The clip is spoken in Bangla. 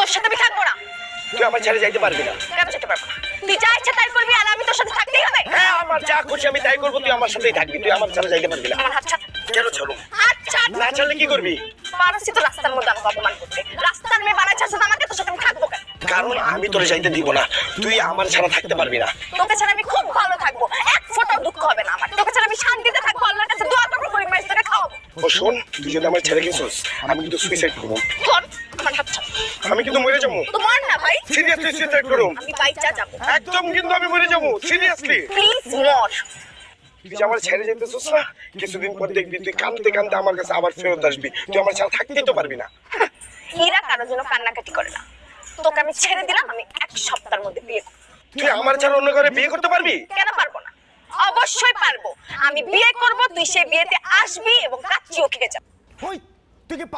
তোর সাথে আমি থাকবো না। তুই আমার ছেড়ে যাইতে পারবি না। কেন যেতে পারবো না? তুই যা ইচ্ছা তাই করবি আর আমি তোর সাথে থাকতেই হবে। হ্যাঁ, আমার যা খুশি আমি তাই করবো, তুই আমার সাথেই থাকবি, তুই আমার ছেড়ে যাইতে পারবি না। আমার হাত ছাড়। কেন ছাড়বো? হাত ছাড়। না ছাড়লে কি করবি? পারছি তো রাস্তার মধ্যে আমাকে অপমান করতে। রাস্তার মেয়ে বানায় ছাড়ছিস আমাকে, তোর সাথে আমি থাকবো কেন? কারণ আমি তোরে যাইতে দিব না, তুই আমার ছাড়া থাকতে পারবি না। তোকে ছাড়া আমি খুব ভালো থাকবো, এক ফোঁটাও দুঃখ হবে না আমার। তোকে ছাড়া আমি শান্তিতে থাকবো, আল্লাহর কাছে দোয়া করবো, গরিব মানুষটাকে খাওয়াবো। ও শোন, তুই যদি আমার ছেড়ে গেছিস আমি কিন্তু সুইসাইড করবো। ধর, আমার হাত ছাড়। আমি কিন্তু মরে যাবো। তো মর না ভাই। সিরিয়াসলি সুইসাইড করবো। আমি বাইচা যাবো। একদম কিন্তু আমি মরে যাবো, সিরিয়াসলি। প্লিজ মর। তুই যে আমার ছেড়ে যেতেছিস না, কিছুদিন পর দেখবি তুই কাঁদতে কাঁদতে আমার কাছে আবার ফেরত আসবি, তুই আমার ছাড়া থাকতেই তো পারবি না। হীরা কারোর জন্য কান্নাকাটি করে না। তোকে আমি ছেড়ে দিলাম, আমি এক সপ্তাহের মধ্যে বিয়ে করবো। তুই আমার ছাড়া অন্য করে বিয়ে করতে পারবি? কেন পারবো না? অবশ্যই পারবো। আমি বিয়ে করব, তুই সেই বিয়েতে আসবি এবং কাচ্চিও খেয়ে যাবি। তুই কি